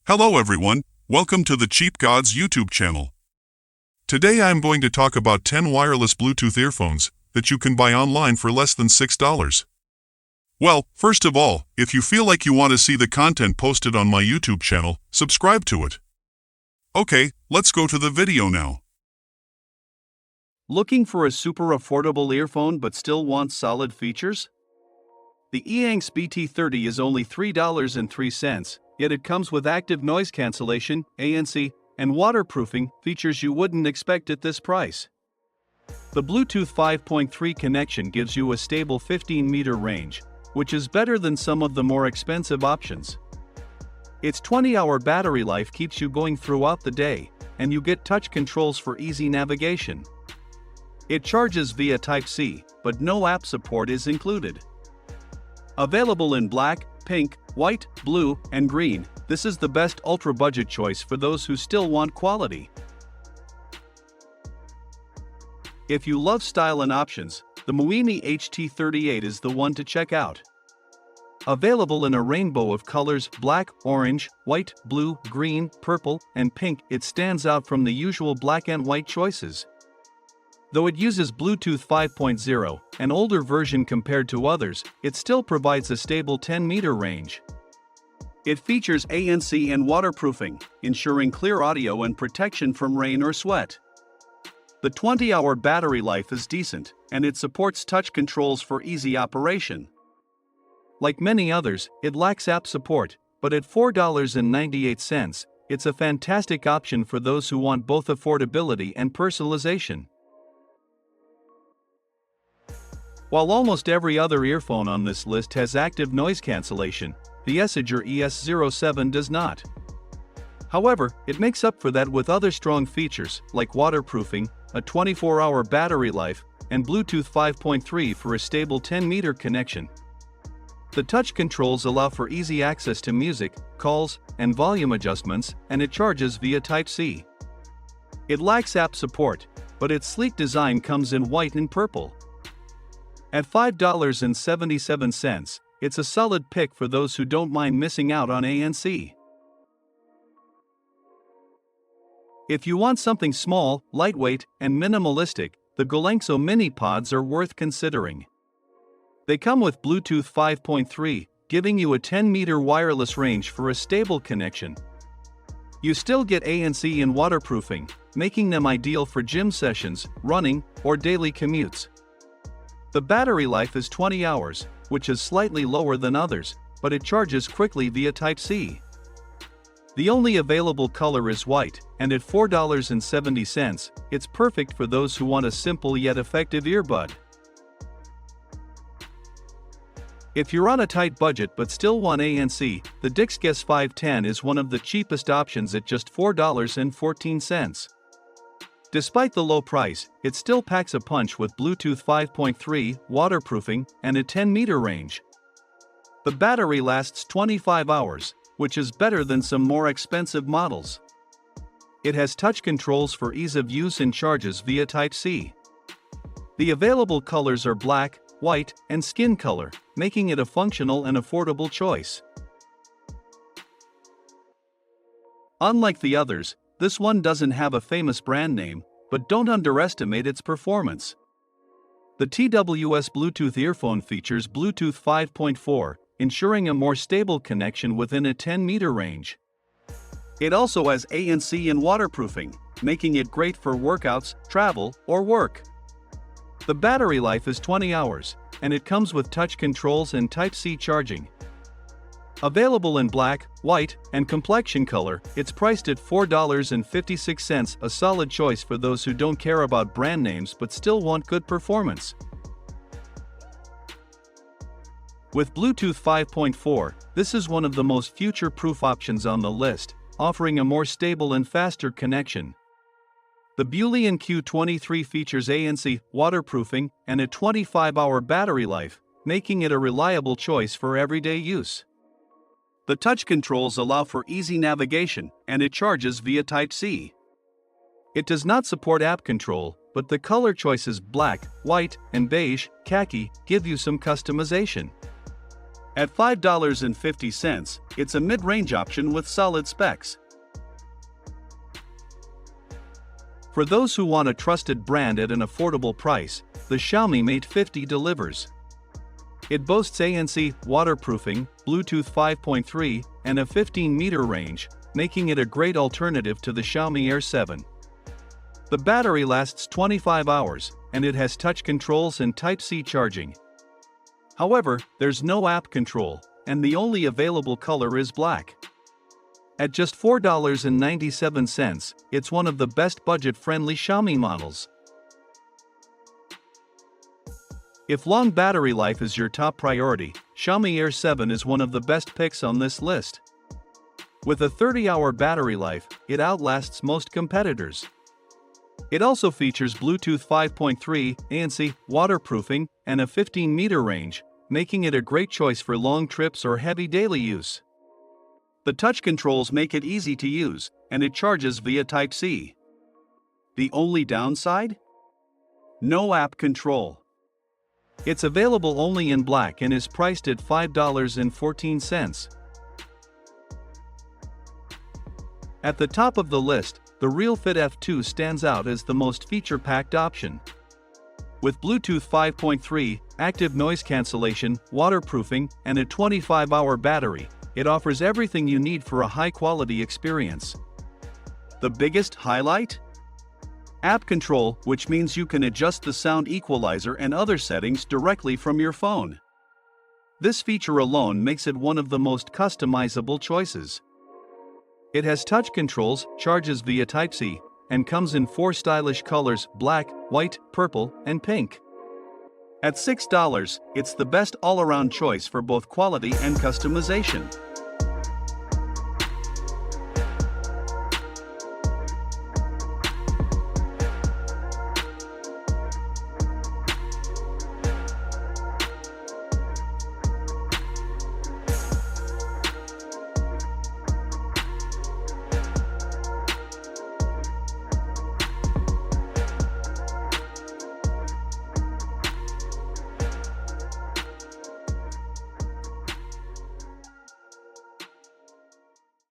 Hello everyone, welcome to the Cheap Gods YouTube channel. Today I am going to talk about 10 wireless Bluetooth earphones that you can buy online for less than $6. Well, first of all, if you feel like you want to see the content posted on my YouTube channel, subscribe to it. Okay, let's go to the video now. Looking for a super affordable earphone but still want solid features? The eANX BT30 is only $3.03, yet it comes with active noise cancellation, ANC, and waterproofing features you wouldn't expect at this price. The Bluetooth 5.3 connection gives you a stable 15-meter range, which is better than some of the more expensive options. Its 20-hour battery life keeps you going throughout the day, and you get touch controls for easy navigation. It charges via Type-C, but no app support is included. Available in black, pink, white, blue, and green, this is the best ultra-budget choice for those who still want quality. If you love style and options, the Muimi HT38 is the one to check out. Available in a rainbow of colors: black, orange, white, blue, green, purple, and pink, it stands out from the usual black and white choices. Though it uses Bluetooth 5.0, an older version compared to others, it still provides a stable 10-meter range. It features ANC and waterproofing, ensuring clear audio and protection from rain or sweat. The 20-hour battery life is decent, and it supports touch controls for easy operation. Like many others, it lacks app support, but at $4.98, it's a fantastic option for those who want both affordability and personalization. While almost every other earphone on this list has active noise cancellation, the Essiger ES07 does not. However, it makes up for that with other strong features like waterproofing, a 24-hour battery life, and Bluetooth 5.3 for a stable 10-meter connection. The touch controls allow for easy access to music, calls, and volume adjustments, and it charges via Type-C. It lacks app support, but its sleek design comes in white and purple. At $5.77, it's a solid pick for those who don't mind missing out on ANC. If you want something small, lightweight, and minimalistic, the Golengso Mini Pods are worth considering. They come with Bluetooth 5.3, giving you a 10-meter wireless range for a stable connection. You still get ANC and waterproofing, making them ideal for gym sessions, running, or daily commutes. The battery life is 20 hours, which is slightly lower than others, but it charges quickly via Type-C. The only available color is white, and at $4.70, it's perfect for those who want a simple yet effective earbud. If you're on a tight budget but still want ANC, the Dixguess 510 is one of the cheapest options at just $4.14. Despite the low price, it still packs a punch with Bluetooth 5.3, waterproofing, and a 10-meter range. The battery lasts 25 hours, which is better than some more expensive models. It has touch controls for ease of use and charges via Type-C. The available colors are black, white, and skin color, making it a functional and affordable choice. Unlike the others, this one doesn't have a famous brand name, but don't underestimate its performance. The TWS Bluetooth earphone features Bluetooth 5.4, ensuring a more stable connection within a 10-meter range. It also has ANC and waterproofing, making it great for workouts, travel, or work. The battery life is 20 hours, and it comes with touch controls and Type-C charging. Available in black, white, and complexion color, it's priced at $4.56, a solid choice for those who don't care about brand names but still want good performance. With Bluetooth 5.4, this is one of the most future-proof options on the list, offering a more stable and faster connection. The Boolean Q23 features ANC, waterproofing, and a 25-hour battery life, making it a reliable choice for everyday use. The touch controls allow for easy navigation, and it charges via Type-C. It does not support app control, but the color choices black, white, and beige, khaki give you some customization. At $5.50, it's a mid-range option with solid specs. For those who want a trusted brand at an affordable price, the Xiaomi Mate 50 delivers. It boasts ANC, waterproofing, Bluetooth 5.3, and a 15-meter range, making it a great alternative to the Xiaomi Air 7. The battery lasts 25 hours, and it has touch controls and Type-C charging. However, there's no app control, and the only available color is black. At just $4.97, it's one of the best budget-friendly Xiaomi models. If long battery life is your top priority, Xiaomi Air 7 is one of the best picks on this list. With a 30-hour battery life, it outlasts most competitors. It also features Bluetooth 5.3, ANC, waterproofing, and a 15-meter range, making it a great choice for long trips or heavy daily use. The touch controls make it easy to use, and it charges via Type-C. The only downside? No app control. It's available only in black and is priced at $5.14. At the top of the list, the RealFit F2 stands out as the most feature-packed option. With Bluetooth 5.3, active noise cancellation, waterproofing, and a 25-hour battery, it offers everything you need for a high-quality experience. The biggest highlight? App control, which means you can adjust the sound equalizer and other settings directly from your phone. This feature alone makes it one of the most customizable choices. It has touch controls, charges via Type-C, and comes in 4 stylish colors: black, white, purple, and pink. At $6, it's the best all-around choice for both quality and customization.